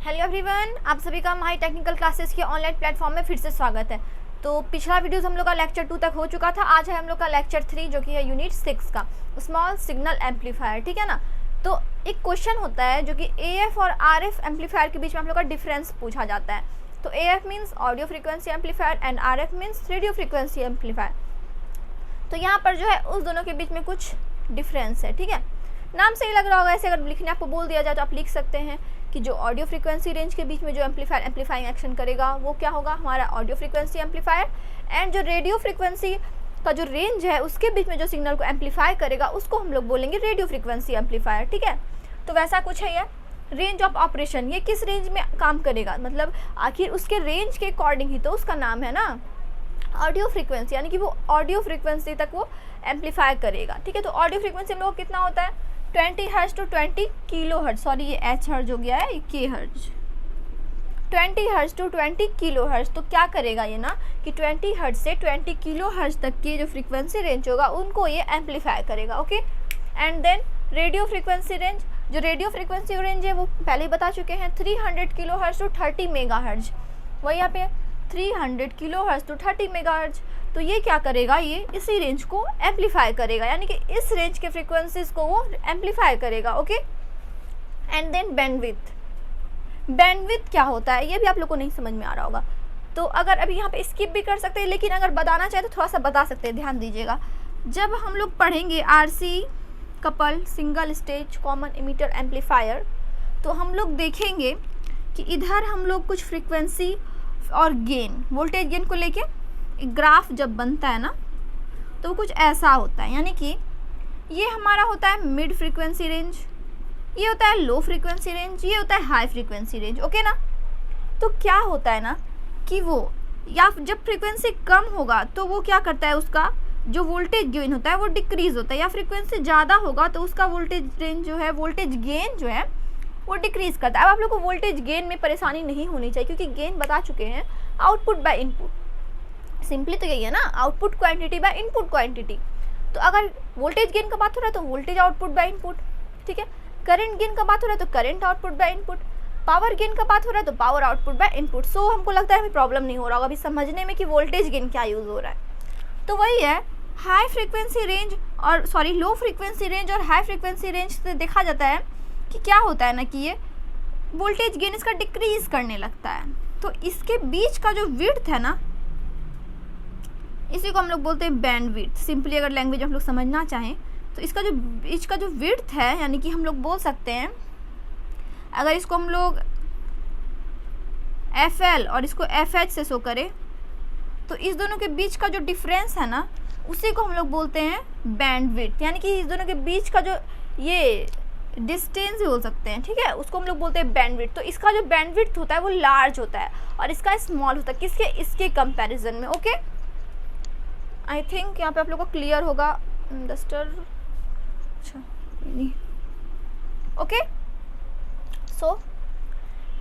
Hello everyone, आप सभी का माई टेक्निकल क्लासेस के ऑनलाइन प्लेटफॉर्म में फिर से स्वागत है। तो पिछला वीडियोस हम लोग का लेक्चर 2 तक हो चुका था। आज है हम लोग का लेक्चर 3 जो कि है यूनिट 6 का स्मॉल सिग्नल एम्पलीफायर, ठीक है ना। तो एक क्वेश्चन होता है जो कि AF और RF एम्पलीफायर के बीच में हम लोग का डिफरेंस पूछा जाता है। तो AF means audio frequency amplifier and RF means radio frequency amplifier. तो यहाँ पर जो है उस दोनों के बीच में कुछ डिफरेंस है, ठीक है। नाम से ही लग रहा होगा, ऐसे अगर लिखने आपको बोल दिया जाए तो आप लिख सकते हैं कि जो ऑडियो फ्रीक्वेंसी रेंज के बीच में जो एम्पलीफायर एम्पलीफाइंग एक्शन करेगा वो क्या होगा, हमारा ऑडियो फ्रीक्वेंसी एम्पलीफायर। एंड जो रेडियो फ्रीक्वेंसी का जो रेंज है उसके बीच में जो सिग्नल को एम्पलीफाई करेगा उसको हम लोग बोलेंगे रेडियो फ्रीक्वेंसी एम्पलीफायर, ठीक है। तो वैसा कुछ है ये रेंज ऑफ ऑपरेशन, ये किस रेंज में काम करेगा, मतलब आखिर उसके रेंज के अकॉर्डिंग ही तो उसका नाम है ना ऑडियो फ्रीक्वेंसी, यानी कि वो ऑडियो फ्रीक्वेंसी तक वो एम्पलीफाई करेगा, ठीक है। तो ऑडियो फ्रीक्वेंसी हम लोग कितना होता है 20 hertz to 20 kilo hertz, sorry ये एच हर्ट्ज हो गया है, K hertz, 20 hertz to 20 kilo hertz. तो क्या करेगा ये ना कि 20 हर्ट्ज से 20 किलो हर्ट्ज तक की जो फ्रीक्वेंसी रेंज होगा उनको ये एम्पलीफाई करेगा, okay. And then radio frequency range, जो रेडियो फ्रीक्वेंसी रेंज है वो पहले ही बता चुके हैं 300 kilo hertz to 30 mega hertz, वही यहाँ पे 300 kilo hertz to 30 mega hertz. तो ये क्या करेगा, ये इसी रेंज को एम्पलीफाई करेगा, यानी कि इस रेंज के फ्रीक्वेंसीज को वो एम्पलीफाई करेगा, okay. And then bandwidth, bandwidth क्या होता है ये भी आप लोग को नहीं समझ में आ रहा होगा, तो अगर अभी यहाँ पे स्किप भी कर सकते हैं, लेकिन अगर बताना चाहे तो थोड़ा सा बता सकते हैं, ध्यान दीजिएगा। जब हम लोग पढ़ेंगे RC couple single stage common emitter amplifier, तो हम लोग देखेंगे कि इधर हम लोग कुछ फ्रीक्वेंसी और गेन, वोल्टेज गेन को लेके ग्राफ जब बनता है ना तो कुछ ऐसा होता है, यानी कि ये हमारा होता है मिड फ्रीक्वेंसी रेंज, ये होता है लो फ्रीक्वेंसी रेंज, ये होता है हाई फ्रीक्वेंसी रेंज, ओके ना। तो क्या होता है ना कि वो या जब फ्रीक्वेंसी कम होगा तो वो क्या करता है, उसका जो वोल्टेज गेन होता है वो डिक्रीज होता है, या फ्रीक्वेंसी ज़्यादा होगा तो उसका वोल्टेज रेंज जो है, वोल्टेज गेन जो है वो डिक्रीज करता है। अब आप लोग को वोल्टेज गेन में परेशानी नहीं होनी चाहिए, क्योंकि गेन बता चुके हैं आउटपुट बाय इनपुट, सिंपली तो यही है ना, output quantity by input quantity. तो अगर वोल्टेज गेन का बात हो रहा है तो वोल्टेज आउटपुट बाय इनपुट, ठीक है। करंट गेन का बात हो रहा है तो current output by input, power gain का बात हो रहा है तो पावर आउटपुट बाय इनपुट। सो हमको लगता है हमें प्रॉब्लम नहीं हो रहा होगा अभी समझने में कि वोल्टेज गेन क्या यूज़ हो रहा है। तो वही है हाई फ्रीक्वेंसी रेंज और सॉरी लो फ्रीक्वेंसी रेंज और हाई फ्रीक्वेंसी रेंज से देखा जाता है कि क्या होता है ना कि ये वोल्टेज गेन इसका डिक्रीज करने लगता है। तो इसके बीच का जो विड्थ है ना, इसी को हम लोग बोलते हैं बैंडविड्थ। सिंपली अगर लैंग्वेज हम लोग समझना चाहें तो इसका जो बीच का जो विड्थ है, यानी कि हम लोग बोल सकते हैं अगर इसको हम लोग FL और इसको FH से शो करें तो इस दोनों के बीच का जो डिफरेंस है ना उसी को हम लोग बोलते हैं बैंडविड्थ, यानी कि इस दोनों के बीच का जो ये डिस्टेंस भी बोल सकते हैं, ठीक है, उसको हम लोग बोलते हैं बैंडविड्थ। तो इसका जो बैंडविड्थ होता है वो लार्ज होता है और इसका स्मॉल होता है, किसके, इसके कंपैरिजन में, ओके। आई थिंक यहाँ पे आप लोग को क्लियर होगा डस्टर, अच्छा नहीं, okay. So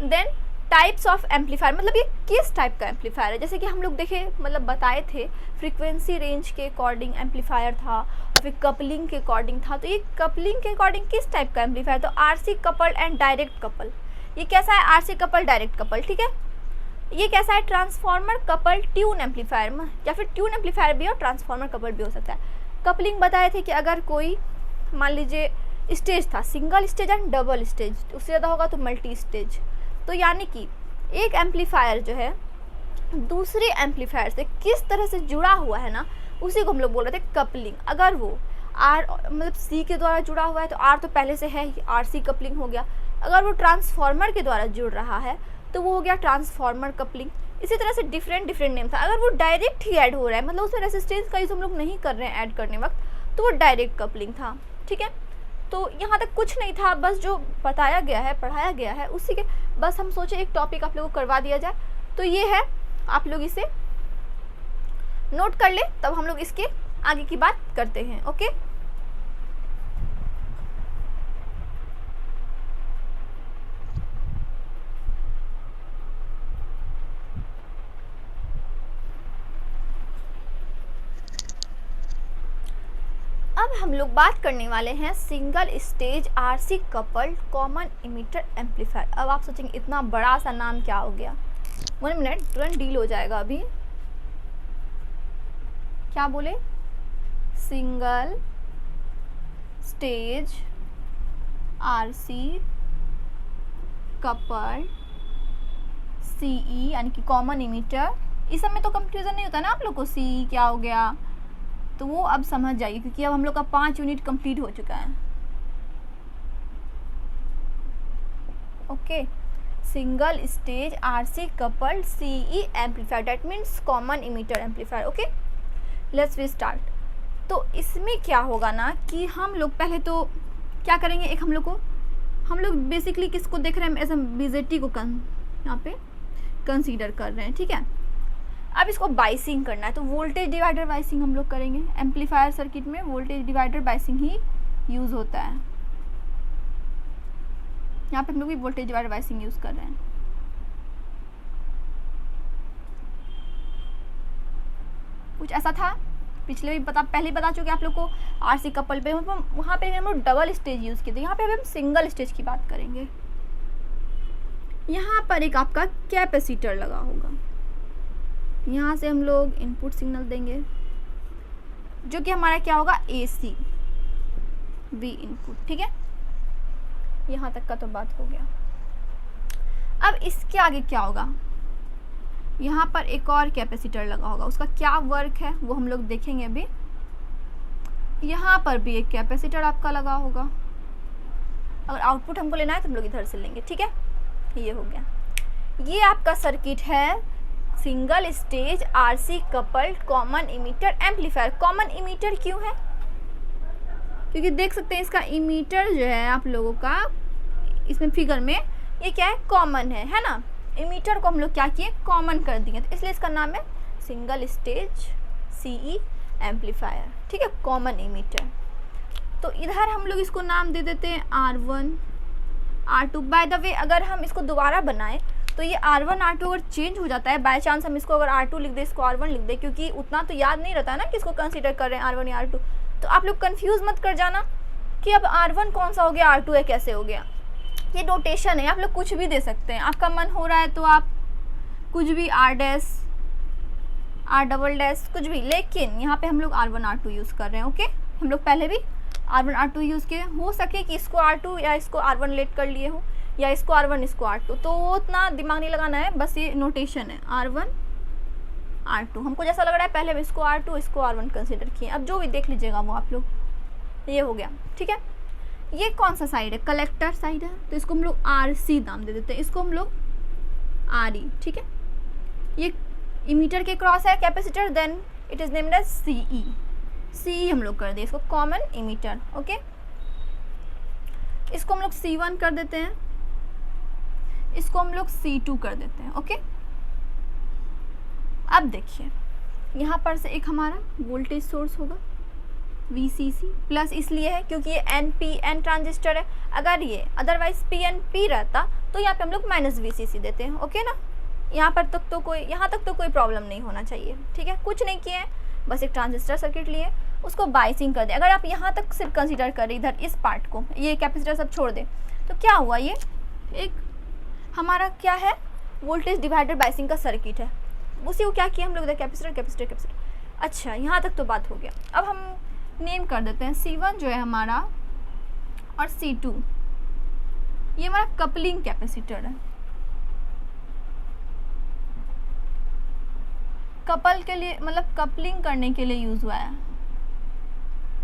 then types of amplifier, मतलब ये किस टाइप का एम्पलीफायर है, जैसे कि हम लोग देखे मतलब बताए थे फ्रीक्वेंसी रेंज के अकॉर्डिंग एम्पलीफायर था और फिर कपलिंग के अकॉर्डिंग था। तो ये कपलिंग के अकॉर्डिंग किस टाइप का एम्पलीफायर, तो RC couple and direct couple. ये कैसा है, RC कपल डायरेक्ट कपल, ठीक है। ये कैसा है, ट्रांसफार्मर कपल ट्यून एम्पलीफायर, या फिर ट्यून एम्पलीफायर भी और ट्रांसफार्मर कपल भी हो सकता है। कपलिंग बताए थे कि अगर कोई मान लीजिए स्टेज था, single stage and double stage, उससे ज़्यादा होगा तो मल्टी स्टेज। तो यानी कि एक एम्पलीफायर जो है दूसरे एम्पलीफायर से किस तरह से जुड़ा हुआ है ना, उसी को हम लोग बोल रहे थे कपलिंग। अगर वो R मतलब C के द्वारा जुड़ा हुआ है तो R तो पहले से है, RC कपलिंग हो गया। अगर वो ट्रांसफार्मर के द्वारा जुड़ रहा है तो वो हो गया ट्रांसफार्मर कपलिंग। इसी तरह से डिफरेंट नेम था। अगर वो डायरेक्ट ही ऐड हो रहा है, मतलब उसमें रेसिस्टेंस का यूज़ हम लोग नहीं कर रहे हैं ऐड करने वक्त, तो वो डायरेक्ट कपलिंग था, ठीक है। तो यहाँ तक कुछ नहीं था, बस जो बताया गया है पढ़ाया गया है उसी के बस हम सोचे एक टॉपिक आप लोगों को करवा दिया जाए। तो ये है, आप लोग इसे नोट कर ले, तब हम लोग इसके आगे की बात करते हैं, ओके। अब अब हम लोग बात करने वाले हैं single stage RC coupled common emitter amplifier. अब आप सोचेंगे इतना बड़ा सा नाम क्या हो गया। 1 मिनट, तुरंत डील हो जाएगा। अभी क्या बोले? Single stage RC coupled CE यानी कि कॉमन इमीटर। इस सब में तो कंफ्यूजन नहीं होता ना आप लोग को, सीई क्या हो गया, तो वो अब समझ जाइए क्योंकि अब हम लोग का 5 यूनिट कंप्लीट हो चुका है। Okay, single stage RC coupled CE amplifier, that means common emitter amplifier. Okay, let's we start. तो इसमें क्या होगा ना कि हम लोग पहले तो क्या करेंगे, एक हम लोग बेसिकली किसको देख रहे हैं, ऐसे बीजेटी को यहाँ पे कंसीडर कर रहे हैं। ठीक है, अब इसको बाइसिंग करना है तो वोल्टेज डिवाइडर बाइसिंग हम लोग करेंगे। एम्पलीफायर सर्किट में वोल्टेज डिवाइडर बाइसिंग ही यूज़ होता है। यहाँ पे हम लोग भी वोल्टेज डिवाइडर बाइसिंग यूज़ कर रहे हैं। कुछ ऐसा था पिछले भी पहले ही बता चुके आप लोग को। आरसी कपल पे वहाँ पे हम लोग डबल स्टेज यूज़ किए थे, यहाँ पे हम सिंगल स्टेज की बात करेंगे। यहाँ पर एक आपका कैपेसिटर लगा होगा, यहाँ से हम लोग इनपुट सिग्नल देंगे जो कि हमारा क्या होगा, AC V इनपुट। ठीक है, यहाँ तक का तो बात हो गया। अब इसके आगे क्या होगा, यहाँ पर एक और कैपेसिटर लगा होगा, उसका क्या वर्क है वो हम लोग देखेंगे अभी। यहाँ पर भी एक कैपेसिटर आपका लगा होगा। अगर आउटपुट हमको लेना है तो हम लोग इधर से लेंगे। ठीक है, ये हो गया। ये आपका सर्किट है single stage RC coupled common emitter amplifier. Common emitter क्यों है, क्योंकि देख सकते हैं इसका इमीटर जो है आप लोगों का इसमें फिगर में, ये क्या है, कॉमन है ना। इमीटर को हम लोग क्या किए, कॉमन कर दिए, तो इसलिए इसका नाम है सिंगल स्टेज सीई एम्पलीफायर। ठीक है, कॉमन इमीटर। तो इधर हम लोग इसको नाम दे देते हैं R1 R2। By the way अगर हम इसको दोबारा बनाएं तो ये R1 R2 अगर चेंज हो जाता है, बाय चांस हम इसको अगर R2 लिख दे, इसको R1 लिख दे, क्योंकि उतना तो याद नहीं रहता ना कि इसको कंसीडर कर रहे हैं R1 या R2। तो आप लोग कंफ्यूज मत कर जाना कि अब R1 कौन सा हो गया, R2 है कैसे हो गया। ये नोटेशन है, आप लोग कुछ भी दे सकते हैं। आपका मन हो रहा है तो आप कुछ भी R dash R double dash कुछ भी, लेकिन यहाँ पे हम लोग R1 R2 यूज़ कर रहे हैं। ओके, हम लोग पहले भी R1 R2 यूज़ किए, हो सके कि इसको R2 या इसको R1 लेट कर लिए हो, या इसको R1 इसको R2, तो वो उतना दिमाग नहीं लगाना है, बस ये नोटेशन है R1 R2। हमको जैसा लग रहा है पहले इसको R2 इसको R1 कंसीडर किए, अब जो भी देख लीजिएगा वो आप लोग। ये हो गया। ठीक है, ये कौन सा साइड है, कलेक्टर साइड है, तो इसको हम लोग RC नाम दे देते हैं, इसको हम लोग RE। ठीक है, ये इमीटर के क्रॉस है capacitor, then it is named as CE हम लोग कर दिए इसको, कॉमन इमीटर। ओके, इसको हम लोग C1 कर देते हैं, इसको हम लोग C2 कर देते हैं। ओके, अब देखिए यहाँ पर से एक हमारा वोल्टेज सोर्स होगा VCC प्लस, इसलिए है क्योंकि ये NPN ट्रांजिस्टर है। अगर ये अदरवाइज PNP रहता तो यहाँ पे हम लोग -VCC देते हैं। ओके ना, यहाँ तक तो कोई प्रॉब्लम नहीं होना चाहिए। ठीक है, कुछ नहीं किए, बस एक ट्रांजिस्टर सर्किट लिए, उसको बाइसिंग कर दे। अगर आप यहाँ तक सिर्फ कंसीडर करें इधर इस पार्ट को, ये कैपेसिटर सब छोड़ दे, तो क्या हुआ, ये एक हमारा क्या है, वोल्टेज डिवाइडर बाइसिंग का सर्किट है। उसी को क्या किया हम लोग, इधर कैपेसिटर। अच्छा, यहाँ तक तो बात हो गया। अब हम नेम कर देते हैं C1 जो है हमारा, और C2 ये हमारा कपलिंग कैपेसिटर है। कपल के लिए मतलब कपलिंग करने के लिए यूज़ हुआ है,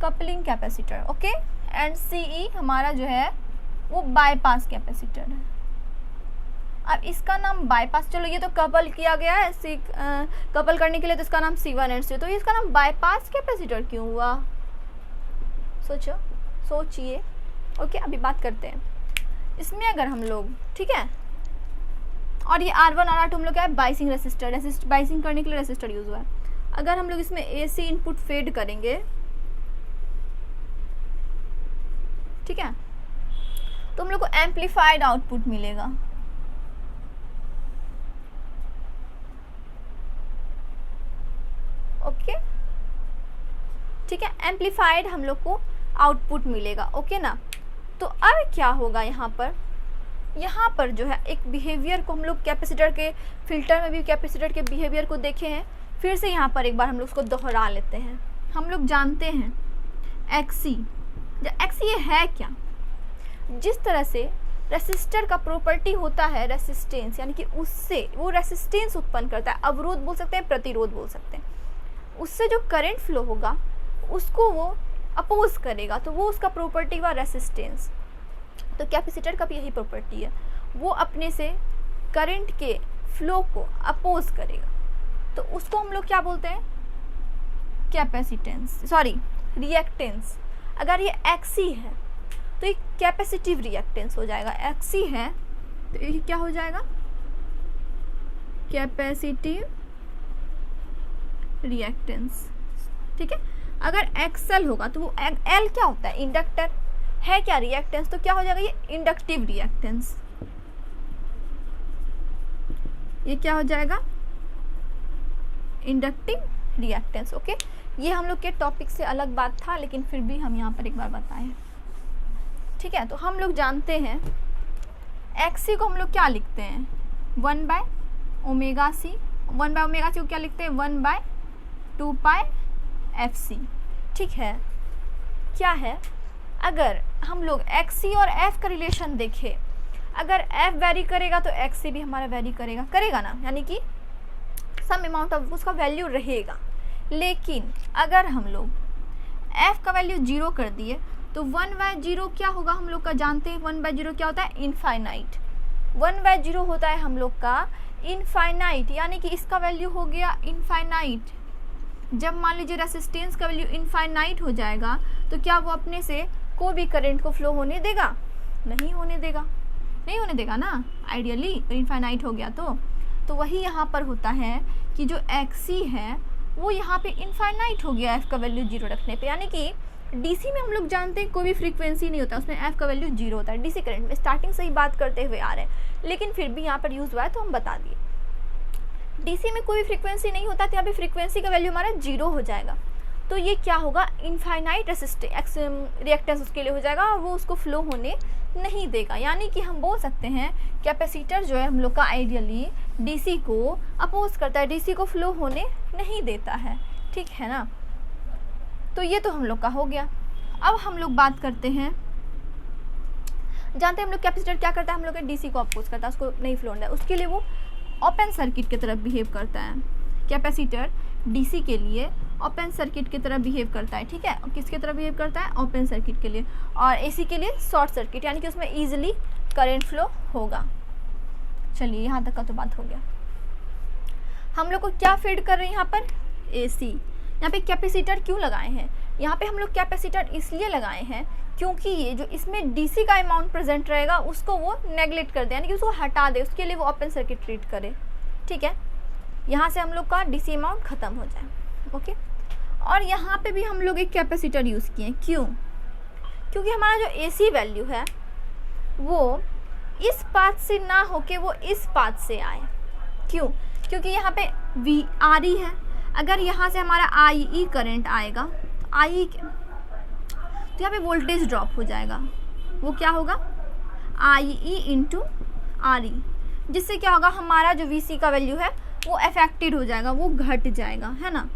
coupling capacitor. Okay, and CE हमारा जो है वो बाईपास कैपेसिटर है। अब इसका नाम बाईपास, चलो ये तो कपल किया गया है, कपल करने के लिए, तो इसका नाम C1 एंड C2, तो इसका नाम बाईपास कैपेसिटर क्यों हुआ, सोचिए। ओके, अभी बात करते हैं इसमें। अगर हम लोग, ठीक है, और ये R1 और R2 हम लोग क्या है, बाइसिंग रेसिस्टर, बाइसिंग करने के लिए रेसिस्टर यूज़ हुआ है। अगर हम लोग इसमें AC इनपुट फेड करेंगे, ठीक है, तो हम लोग को एम्पलीफाइड आउटपुट मिलेगा। ओके, ठीक है, एम्पलीफाइड हम लोग को आउटपुट मिलेगा। ओके ना। तो अब क्या होगा यहाँ पर जो है एक बिहेवियर को हम लोग कैपेसिटर के फिल्टर में भी कैपेसिटर के बिहेवियर को देखे हैं, फिर से यहाँ पर एक बार हम लोग उसको दोहरा लेते हैं। हम लोग जानते हैं XC ये है क्या? जिस तरह से रेसिस्टर का प्रॉपर्टी होता है रेसिस्टेंस, यानी कि उससे वो रेसिस्टेंस उत्पन्न करता है, अवरोध बोल सकते हैं, प्रतिरोध बोल सकते हैं, उससे जो करंट फ्लो होगा उसको वो अपोज करेगा, तो वो उसका प्रॉपर्टी हुआ रेसिस्टेंस। तो कैपेसिटर का भी यही प्रॉपर्टी है, वो अपने से करंट के फ्लो को अपोज करेगा, तो उसको हम लोग क्या बोलते हैं? रिएक्टेंस। अगर ये XC है तो ये कैपेसिटिव रिएक्टेंस हो जाएगा। XC है तो ये क्या हो जाएगा? Capacitive reactance. ठीक है। अगर XL होगा तो वो L क्या होता है? इंडक्टर है क्या? रिएक्टेंस। तो क्या हो जाएगा? ये इंडक्टिव रिएक्टेंस। ये क्या हो जाएगा? Inductive reactance. ओके, ये हम लोग के टॉपिक से अलग बात था, लेकिन फिर भी हम यहाँ पर एक बार बताएं। ठीक है। तो हम लोग जानते हैं XC को हम लोग क्या लिखते हैं? 1/ωc। 1/ωc को क्या लिखते हैं? 1/2πfc। ठीक है। क्या है? अगर हम लोग XC और F का रिलेशन देखें, अगर F वेरी करेगा तो XC भी हमारा वेरी करेगा ना, यानी कि सम अमाउंट ऑफ उसका वैल्यू रहेगा। लेकिन अगर हम लोग F का वैल्यू 0 कर दिए तो 1/0 क्या होगा? हम लोग का जानते हैं 1/0 क्या होता है? इनफाइनाइट। 1/0 होता है हम लोग का इनफाइनाइट, यानी कि इसका वैल्यू हो गया इनफाइनाइट। जब मान लीजिए रेसिस्टेंस का वैल्यू इनफाइनाइट हो जाएगा तो क्या वो अपने से कोई भी करंट को फ्लो होने देगा? नहीं होने देगा ना, आइडियली इनफाइनाइट हो गया तो वही यहाँ पर होता है कि जो XC है वो यहाँ पे इनफाइनाइट हो गया F का वैल्यू 0 रखने पे, यानी कि DC में हम लोग जानते हैं कोई भी फ्रीक्वेंसी नहीं होता, उसमें F का वैल्यू 0 होता है। DC करंट में स्टार्टिंग से ही बात करते हुए आ रहे हैं, लेकिन फिर भी यहाँ पर यूज़ हुआ है तो हम बता दिए। DC में कोई भी फ्रीक्वेंसी नहीं होता तो यहाँ पे फ्रीक्वेंसी का वैल्यू हमारा 0 हो जाएगा। तो ये क्या होगा? इनफाइनाइट रिएक्टेंस उसके लिए हो जाएगा और वो उसको फ्लो होने नहीं देगा। यानी कि हम बोल सकते हैं कैपेसिटर जो है हम लोग का आइडियली DC को अपोज करता है, DC को फ्लो होने नहीं देता है। ठीक है ना। तो ये तो हम लोग का हो गया। अब हम लोग बात करते हैं, जानते हैं हम लोग कैपेसिटर क्या करता है? हम लोग के DC को अपोज करता है, उसको नहीं फ्लो होने देता, उसके लिए वो ओपन सर्किट की तरह बिहेव करता है। कैपेसिटर DC के लिए ओपन सर्किट की तरह बिहेव करता है। ठीक है। किसकी तरह बिहेव करता है? ओपन सर्किट के लिए। और AC के लिए शॉर्ट सर्किट, यानी कि उसमें ईजिली करंट फ्लो होगा। चलिए, यहाँ तक का तो बात हो गया। हम लोग को क्या फीड कर रहे हैं यहाँ पर? AC। यहाँ पे कैपेसिटर क्यों लगाए हैं? यहाँ पे हम लोग कैपेसिटर इसलिए लगाए हैं क्योंकि ये जो इसमें DC का अमाउंट प्रेजेंट रहेगा उसको वो नेगलेक्ट कर दे, यानी कि उसको हटा दे, उसके लिए वो ओपन सर्किट ट्रीट करे। ठीक है। यहाँ से हम लोग का DC अमाउंट ख़त्म हो जाए। ओके। और यहाँ पे भी हम लोग एक कैपेसिटर यूज़ किए। क्यों? क्योंकि हमारा जो AC वैल्यू है वो इस पाथ से ना होके वो इस पाथ से आए। क्यों? क्योंकि यहाँ पे RE है, अगर यहाँ से हमारा IE करंट आएगा तो तो यहाँ पे वोल्टेज ड्रॉप हो जाएगा। वो क्या होगा? IE × RE, जिससे क्या होगा? हमारा जो VC का वैल्यू है वो अफेक्टेड हो जाएगा, वो घट जाएगा, है ना।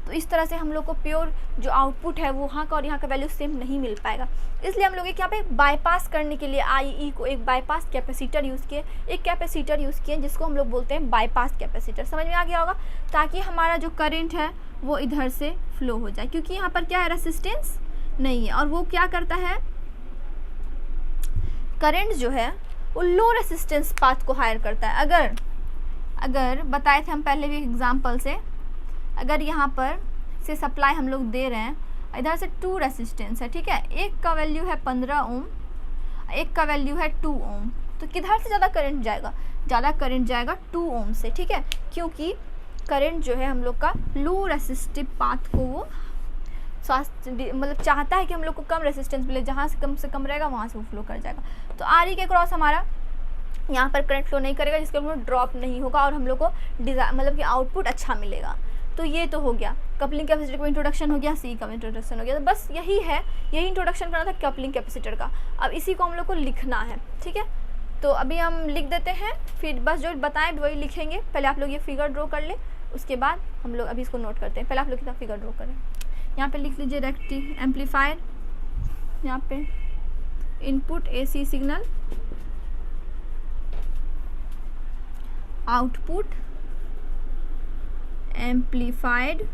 तो इस तरह से हम लोग को प्योर जो आउटपुट है वो वहाँ का और यहाँ का वैल्यू सेम नहीं मिल पाएगा। इसलिए हम लोग एक यहाँ पे बाईपास करने के लिए IE को एक बाईपास कैपेसिटर यूज़ किए, एक कैपेसिटर यूज़ किए जिसको हम लोग बोलते हैं बाईपास कैपेसिटर। समझ में आ गया होगा? ताकि हमारा जो करंट है वो इधर से फ्लो हो जाए, क्योंकि यहाँ पर क्या है? रेसिस्टेंस नहीं है। और वो क्या करता है? करंट जो है वो लो रेसिस्टेंस पाथ को हायर करता है। अगर बताए थे हम पहले भी एग्जाम्पल से, अगर यहाँ पर से सप्लाई हम लोग दे रहे हैं, इधर से 2 रेसिस्टेंस है। ठीक है। एक का वैल्यू है 15 ओम, एक का वैल्यू है 2 ओम, तो किधर से ज़्यादा करंट जाएगा? ज़्यादा करंट जाएगा 2 ओम से। ठीक है। क्योंकि करंट जो है हम लोग का लो रेसिस्टिव पाथ को वो मतलब चाहता है कि हम लोग को कम रेसिस्टेंस मिले, जहाँ से कम रहेगा वहाँ से वो फ्लो कर जाएगा। तो RE के क्रॉस हमारा यहाँ पर करंट फ्लो नहीं करेगा, जिसके ड्रॉप नहीं होगा और हम लोग को मतलब कि आउटपुट अच्छा मिलेगा। तो ये तो हो गया। कपलिंग कैपेसिटर का इंट्रोडक्शन हो गया, सी का इंट्रोडक्शन हो गया। तो बस यही है, यही इंट्रोडक्शन करना था कपलिंग कैपेसिटर का। अब इसी को हम लोग को लिखना है, ठीक है। तो अभी हम लिख देते हैं, फिर बस जो बताएं वही लिखेंगे। पहले आप लोग ये फिगर ड्रॉ कर ले, उसके बाद हम लोग अभी इसको नोट करते हैं। पहले आप लोग कितना फिगर ड्रॉ करें, यहाँ पे लिख लीजिए रेक्टिव एम्पलीफायर, यहाँ पे input AC signal, output amplified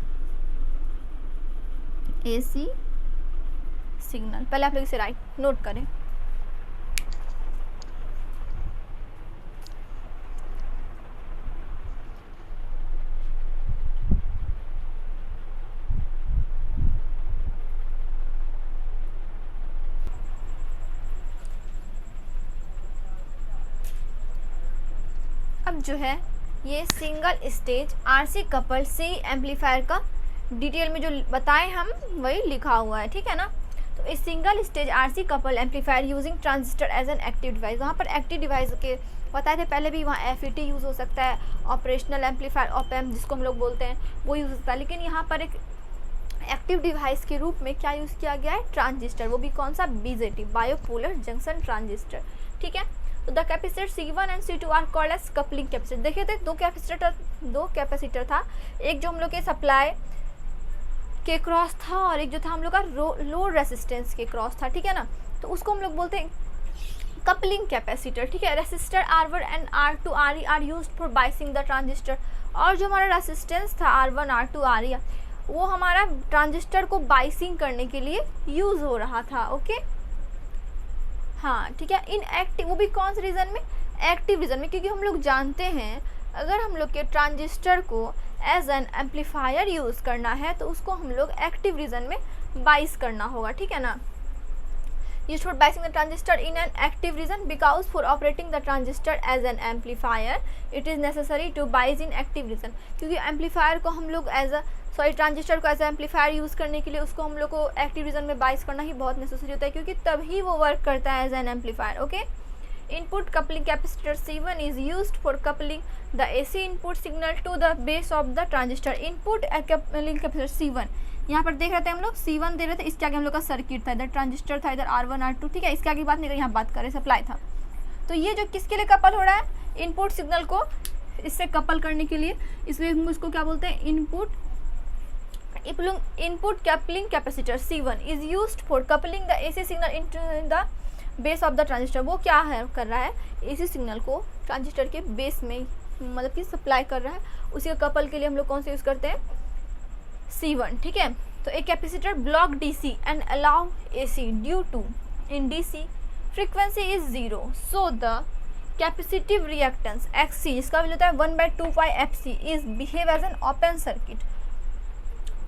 AC signal. पहले आप लोग इसे राइट नोट करें। अब जो है ये सिंगल स्टेज आरसी कपल सी एम्पलीफायर का डिटेल में जो बताएं हम वही लिखा हुआ है, ठीक है ना। तो इस single stage RC couple amplifier using transistor as an active device, वहाँ पर एक्टिव डिवाइस के बताए थे पहले भी, वहाँ एफईटी यूज़ हो सकता है, ऑपरेशनल एम्पलीफायर ऑप-एम्प जिसको हम लोग बोलते हैं वो यूज़ होता है, लेकिन यहाँ पर एक एक्टिव डिवाइस के रूप में क्या यूज़ किया गया है, ट्रांजिस्टर, वो भी कौन सा, बीजेटी, बायोपोलर जंक्शन ट्रांजिस्टर, ठीक है। तो the capacitor C1 and C2 are called as coupling capacitor. देखिए थे दो कैपेसिटर था, एक जो हम लोग के सप्लाई के क्रॉस था और एक जो था हम लोग का लोड रेसिस्टेंस के क्रॉस था, ठीक है ना। तो उसको हम लोग बोलते हैं कपलिंग कैपेसिटर, ठीक है। Resistor R1 and R2 RE are used for biasing the transistor, और जो हमारा रेसिस्टेंस था R1 R2 RE वो हमारा ट्रांजिस्टर को बाइसिंग करने के लिए यूज़ हो रहा था, ओके। हाँ ठीक है, इन एक्टिव, वो भी कौन से रीज़न में, एक्टिव रीज़न में, क्योंकि हम लोग जानते हैं अगर हम लोग के ट्रांजिस्टर को एज एन एम्पलीफायर यूज़ करना है तो उसको हम लोग एक्टिव रीज़न में बाइस करना होगा, ठीक है ना। Used for biasing the transistor in an active region because for operating the transistor as an amplifier it is necessary to bias in active region, क्योंकि एम्पलीफायर को हम लोग ट्रांजिस्टर को एज एम्पलीफायर यूज़ करने के लिए उसको हम लोग को एक्टिव रीजन में बाइस करना ही बहुत नेसेसरी होता है, क्योंकि तभी वो वर्क करता है as an amplifier, okay. Input coupling capacitor C1 is used for coupling the AC input signal to the base of the transistor. Input coupling capacitor C1, यहाँ पर देख रहे थे हम लोग C1 दे रहे थे, इसके आगे हम लोग का सर्किट था, इधर ट्रांजिस्टर था, इधर R1 R2, ठीक है। इसके आगे बात नहीं करें, यहाँ बात करें सप्लाई था। तो ये जो किसके लिए कपल हो रहा है, इनपुट सिग्नल को इससे कपल करने के लिए, इसलिए हम उसको क्या बोलते हैं, input coupling capacitor C1 is used for coupling the AC signal into the base of the transistor. वो क्या है कर रहा है, AC सिग्नल को ट्रांजिस्टर के बेस में मतलब कि सप्लाई कर रहा है, उसी का कपल के लिए हम लोग कौन से यूज़ करते हैं, C1, ठीक है। तो एक capacitor block DC and allow AC due to in DC frequency is 0, so the capacitive reactance XC, इसका वैल्यू होता है 1/2πfc, is behave as an open circuit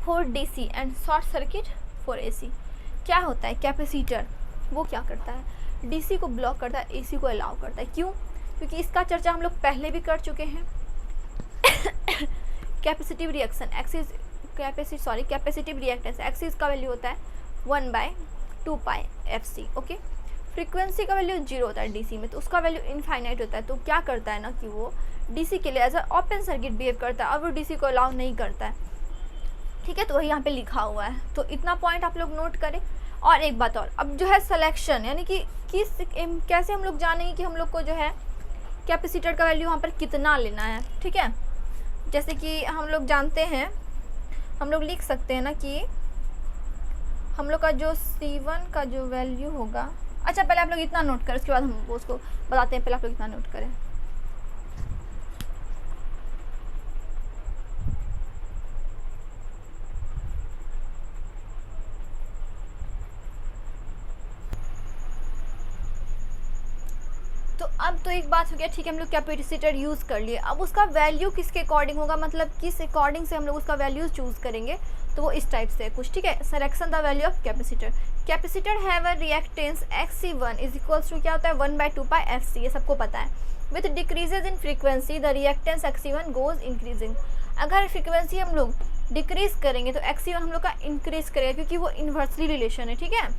for DC and short circuit for AC। क्या होता है, capacitor वो क्या करता है, DC को ब्लॉक करता है, AC को अलाउ करता है। क्यों, क्योंकि इसका चर्चा हम लोग पहले भी कर चुके हैं। Capacitive reaction capacitive reactance XC का वैल्यू होता है 1/2πfc, ओके। फ्रीक्वेंसी का वैल्यू 0 होता है DC में, तो उसका वैल्यू इनफाइनाइट होता है। तो क्या करता है ना कि वो DC के लिए as a open circuit behave करता है और वो DC को अलाउ नहीं करता है, ठीक है। तो वही यहाँ पे लिखा हुआ है, तो इतना पॉइंट आप लोग नोट करें। और एक बात और, अब जो है सिलेक्शन, यानी कि कैसे हम लोग जानेंगे कि हम लोग को जो है कैपेसिटर का वैल्यू वहाँ पर कितना लेना है, ठीक है। जैसे कि हम लोग जानते हैं, हम लोग लिख सकते हैं ना कि हम लोग का जो C1 का जो वैल्यू होगा, अच्छा पहले आप लोग इतना नोट करें, उसके बाद हम उसको बताते हैं। पहले आप लोग इतना नोट करें, तो अब तो एक बात हो गया, ठीक है, हम लोग कैपेसिटर यूज़ कर लिए। अब उसका वैल्यू किसके अकॉर्डिंग होगा, मतलब किस अकॉर्डिंग से हम लोग उसका वैल्यू चूज़ करेंगे, तो वो इस टाइप से कुछ, ठीक है। Selection the value of capacitor. Capacitor have a reactance XC1 is equals to क्या होता है 1/2πfc, ये सबको पता है। With decreases in frequency the reactance XC1 goes increasing. अगर फ्रीक्वेंसी हम लोग डिक्रीज करेंगे तो XC1 हम लोग का इंक्रीज करेगा, क्योंकि वो इन्वर्सली रिलेशन है, ठीक है।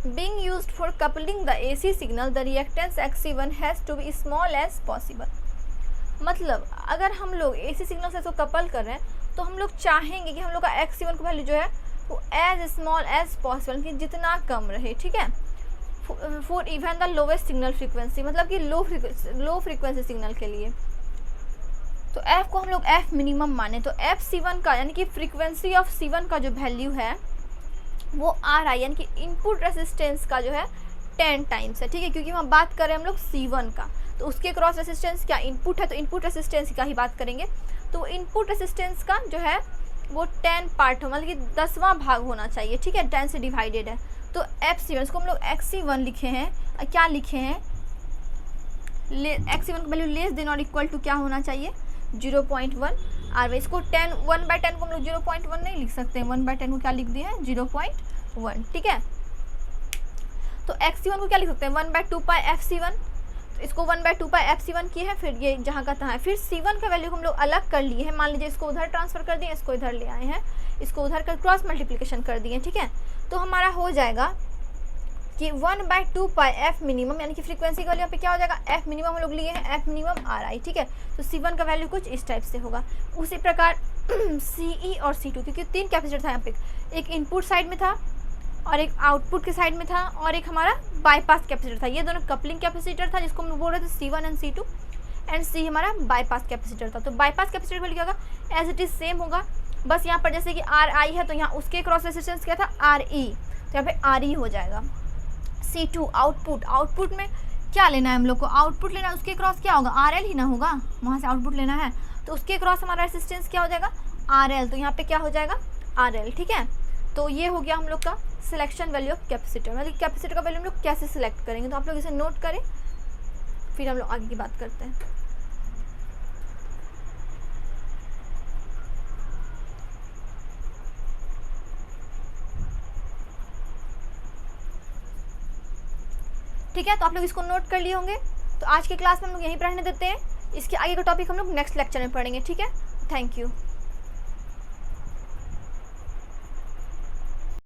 Being used for coupling the AC signal, the reactance XC1 has to be small as possible। मतलब अगर हम लोग AC सिग्नल से इसको कपल कर रहे हैं तो हम लोग चाहेंगे कि हम लोग का x1 का वैल्यू जो है वो एज स्मॉल एज पॉसिबल, कि जितना कम रहे, ठीक है, for even the lowest signal frequency, मतलब कि लो फ्रीक्वेंसी सिग्नल के लिए। तो f को हम लोग f मिनिमम माने, तो f C1 का यानी कि फ्रीक्वेंसी ऑफ C1 का जो वैल्यू है वो RI यानी कि इनपुट रेसिस्टेंस का जो है 10 टाइम्स है, ठीक है, क्योंकि हम बात कर रहे हैं हम लोग C1 का, तो उसके क्रॉस रेसिस्टेंस क्या इनपुट है, तो इनपुट रेसिस्टेंस का ही बात करेंगे। तो इनपुट रेसिस्टेंस का जो है वो 10 पार्ट हो, मतलब कि 10वां भाग होना चाहिए, ठीक है, 10 से डिवाइडेड है। तो FC1 इसको हम लोग XC1 लिखे हैं, क्या लिखे हैं, XC1 का वैल्यू लेस देन और इक्वल टू क्या होना चाहिए 0.1 और इसको 1/10 को हम लोग 0.1 नहीं लिख सकते, 1/10 को क्या लिख दिए हैं 0.1, ठीक है। तो XC1 को क्या लिख सकते हैं 1/2 पाई FC1, तो इसको 1/2 पाई FC1 किए हैं, फिर ये जहाँ का तहाँ है। फिर C1 का वैल्यू हम लोग अलग कर लिए हैं, मान लीजिए इसको उधर ट्रांसफ़र कर दिए, इसको इधर ले आए हैं, इसको उधर कर क्रॉस मल्टीप्लिकेशन कर दिए, ठीक है। तो हमारा हो जाएगा कि 1/2 पाई F मिनिमम यानी कि फ्रीक्वेंसी का वैल्यू यहाँ पे क्या हो जाएगा F मिनिमम हम लोग लिए हैं F मिनिमम RI, ठीक है। तो C1 का वैल्यू कुछ इस टाइप से होगा। उसी प्रकार CE और C2, क्योंकि 3 कैपेसिटर था यहाँ पे, एक इनपुट साइड में था और एक आउटपुट के साइड में था और एक हमारा बाईपास कैपेसिटर था। ये दोनों कपलिंग कैपेसिटर था जिसको हम बोल रहे थे C1 and C2 and C हमारा बाईपास कैपेसिटर था। तो बाईपास कैपेसिटर का क्या होगा एज इट इज सेम होगा, बस यहाँ पर जैसे कि RI है तो यहाँ उसके क्रॉस रेसिस्टेंस क्या था RE, तो यहाँ पे RE हो जाएगा। C2 आउटपुट में क्या लेना है हम लोग को, आउटपुट लेना है, उसके क्रॉस क्या होगा RL ही ना होगा, वहाँ से आउटपुट लेना है तो उसके क्रॉस हमारा रेसिस्टेंस क्या हो जाएगा RL, तो यहाँ पे क्या हो जाएगा RL, ठीक है। तो ये हो गया हम लोग का सिलेक्शन वैल्यू ऑफ कैपेसिटर, मतलब कैपेसिटर का वैल्यू हम लोग कैसे सिलेक्ट करेंगे, तो आप लोग इसे नोट करें, फिर हम लोग आगे की बात करते हैं। ठीक है, तो आप लोग इसको नोट कर लिए होंगे। तो आज के क्लास में हम लोग यहीं पर रहने देते हैं, इसके आगे का टॉपिक हम लोग नेक्स्ट लेक्चर में पढ़ेंगे, ठीक है। Thank you.